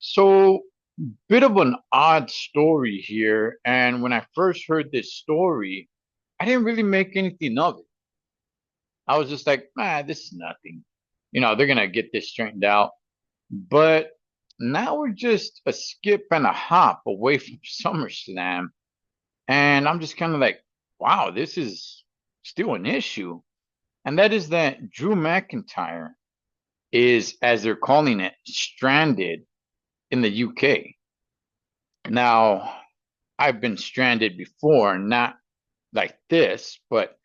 So, bit of an odd story here. And when I first heard this story, I didn't really make anything of it. I was just like, this is nothing. They're going to get this straightened out. But now we're just a skip and a hop away from SummerSlam. And I'm just kind of like, wow, this is still an issue. And that is that Drew McIntyre is, as they're calling it, stranded in the UK. Now, I've been stranded before, not like this, but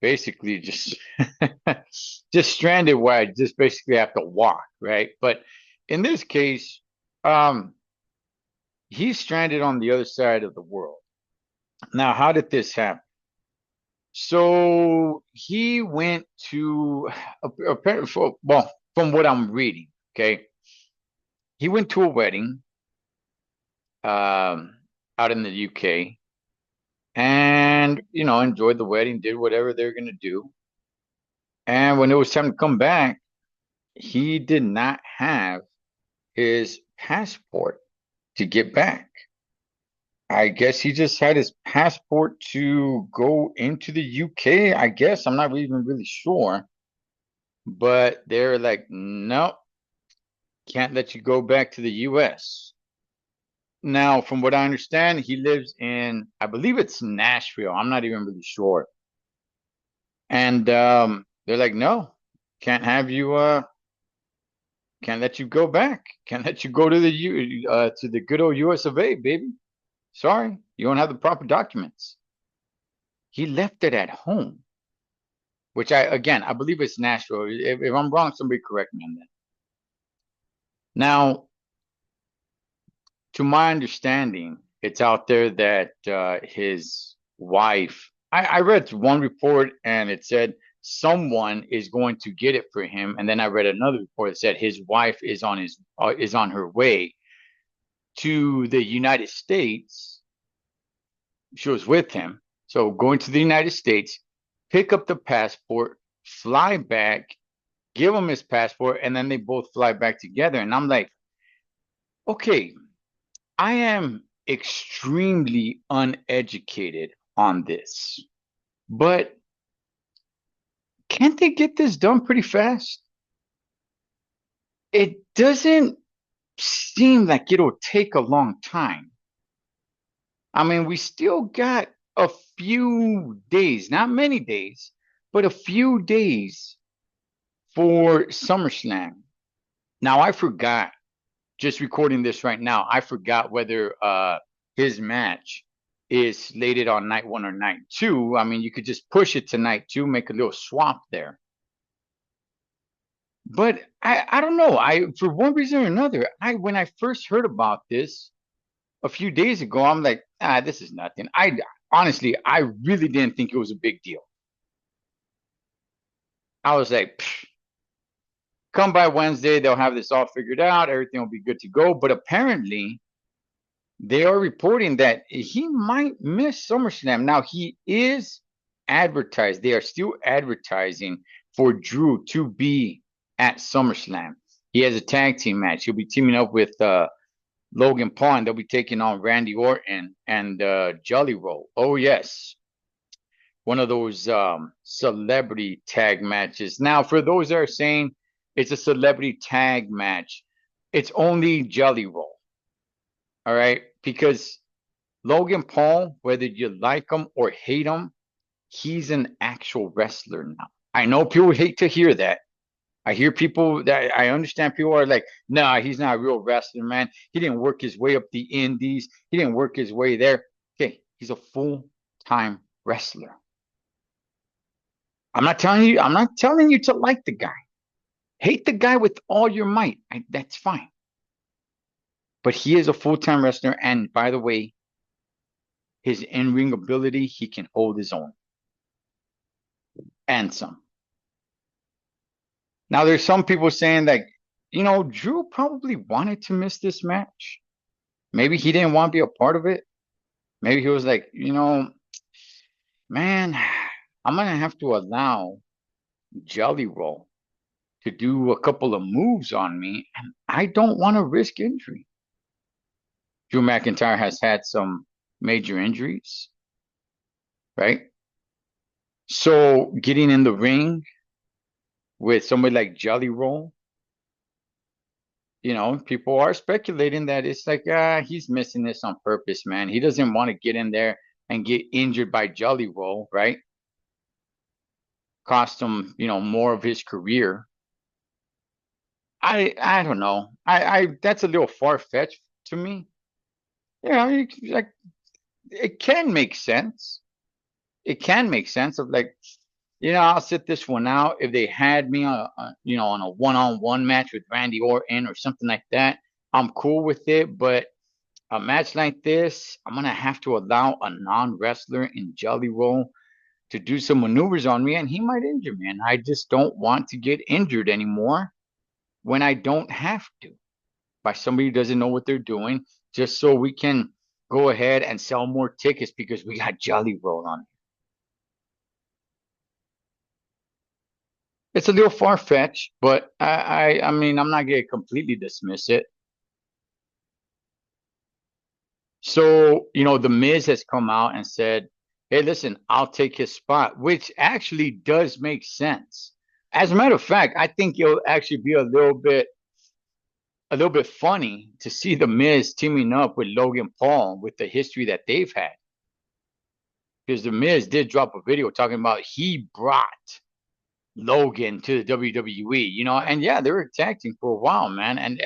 basically just just stranded where I just basically have to walk, right? But in this case, um, he's stranded on the other side of the world. Now, how did this happen? So he went to apparently, well, from what I'm reading, okay, he went to a wedding um, out in the UK, and enjoyed the wedding, did whatever they're gonna do. And when it was time to come back, he did not have his passport to get back. I guess he just had his passport to go into the UK. I guess I'm not even really sure, but they're like, nope, can't let you go back to the US. Now, from what I understand, he lives in, I believe it's Nashville. I'm not even really sure. And they're like, no, can't have you can't let you go back. Can't let you go to the to the good old US of A, baby. Sorry, you don't have the proper documents. He left it at home, which I believe it's Nashville. If I'm wrong, somebody correct me on that. Now, to my understanding, it's out there that his wife. I read one report and it said someone is going to get it for him, and then I read another report that said his wife is on her way to the United States. She was with him. So going to the United States, pick up the passport, fly back, give him his passport, and then they both fly back together. And I'm like, okay, I am extremely uneducated on this, but can't they get this done pretty fast? It doesn't seem like it'll take a long time. I mean, we still got a few days, not many days, but a few days for SummerSlam. Now, I forgot, just recording this right now, I forgot whether his match is slated on night one or night two. I mean, you could just push it to night two, make a little swap there. But I don't know. I for one reason or another, I when I first heard about this a few days ago, I'm like, this is nothing. I honestly, I really didn't think it was a big deal. I was like, come by Wednesday, they'll have this all figured out, everything will be good to go. But apparently, they are reporting that he might miss SummerSlam. Now, he is advertised. They are still advertising for Drew to be at SummerSlam. He has a tag team match. He'll be teaming up with Logan Paul, and they'll be taking on Randy Orton and Jolly Roll. Oh, yes. One of those celebrity tag matches. Now, for those that are saying it's a celebrity tag match, it's only Jolly Roll. All right. Because Logan Paul, whether you like him or hate him, he's an actual wrestler now. I know people hate to hear that. I hear people that I understand people are like, nah, he's not a real wrestler, man. He didn't work his way up the indies. He didn't work his way there. Okay, he's a full-time wrestler. I'm not telling you to like the guy. Hate the guy with all your might. That's fine. But he is a full-time wrestler. And by the way, his in-ring ability, he can hold his own and some. Now, there's some people saying that, Drew probably wanted to miss this match. Maybe he didn't want to be a part of it. Maybe he was like, man, I'm going to have to allow Jelly Roll to do a couple of moves on me, and I don't want to risk injury. Drew McIntyre has had some major injuries, right? So getting in the ring with somebody like Jelly Roll, people are speculating that it's like, he's missing this on purpose, man. He doesn't want to get in there and get injured by Jelly Roll, right? Cost him, more of his career. I don't know. I that's a little far fetched to me. Like it can make sense. It can make sense of like, I'll sit this one out. If they had me on a one-on-one match with Randy Orton or something like that, I'm cool with it. But a match like this, I'm gonna have to allow a non-wrestler in Jelly Roll to do some maneuvers on me, and he might injure me. And I just don't want to get injured anymore when I don't have to by somebody who doesn't know what they're doing, just so we can go ahead and sell more tickets because we got Jelly Roll on. It's a little far fetched, but I mean, I'm not gonna completely dismiss it. So, the Miz has come out and said, "Hey, listen, I'll take his spot," which actually does make sense. As a matter of fact, I think it'll actually be a little bit funny to see the Miz teaming up with Logan Paul with the history that they've had. Because the Miz did drop a video talking about he brought Logan to the WWE, and yeah, they were tag team for a while, man. And,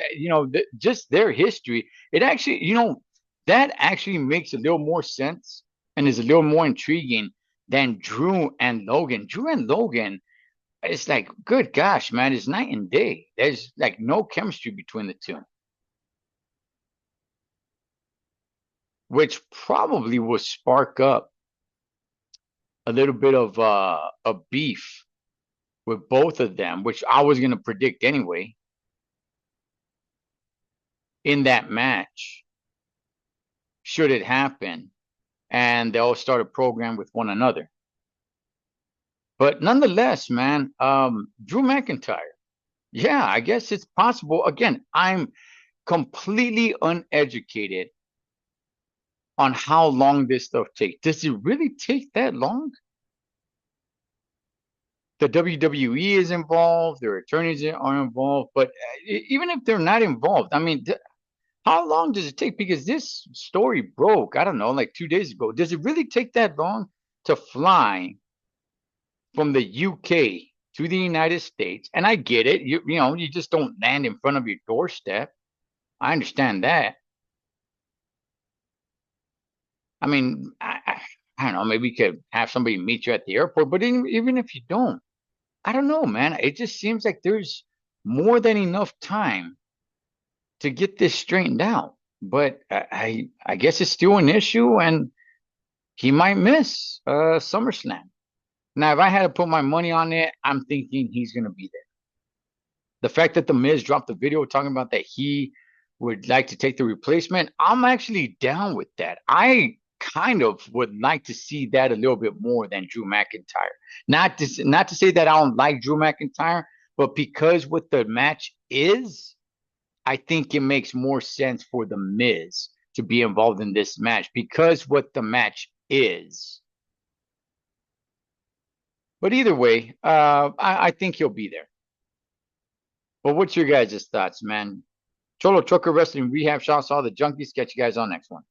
just their history, it actually, that actually makes a little more sense and is a little more intriguing than Drew and Logan. Drew and Logan, it's like, good gosh, man, it's night and day. There's like no chemistry between the two, which probably will spark up a little bit of a beef with both of them, which I was going to predict anyway in that match, should it happen, and they all start a program with one another. But nonetheless, man, Drew McIntyre, yeah, I guess it's possible. Again, I'm completely uneducated on how long this stuff takes. Does it really take that long? The WWE is involved, their attorneys are involved, but even if they're not involved, I mean, how long does it take? Because this story broke, I don't know, like 2 days ago. Does it really take that long to fly from the UK to the United States? And I get it. You just don't land in front of your doorstep. I understand that. I mean, I don't know. Maybe you could have somebody meet you at the airport, but even if you don't, I don't know, man. It just seems like there's more than enough time to get this straightened out. But I guess it's still an issue, and he might miss SummerSlam. Now, if I had to put my money on it, I'm thinking he's going to be there. The fact that the Miz dropped the video talking about that he would like to take the replacement, I'm actually down with that. I kind of would like to see that a little bit more than Drew McIntyre. Not to say that I don't like Drew McIntyre, but because what the match is, I think it makes more sense for the Miz to be involved in this match because what the match is. But either way, I think he'll be there. But what's your guys' thoughts, man? Cholo Trucker Wrestling Rehab. Shouts to all the junkies. Catch you guys on next one.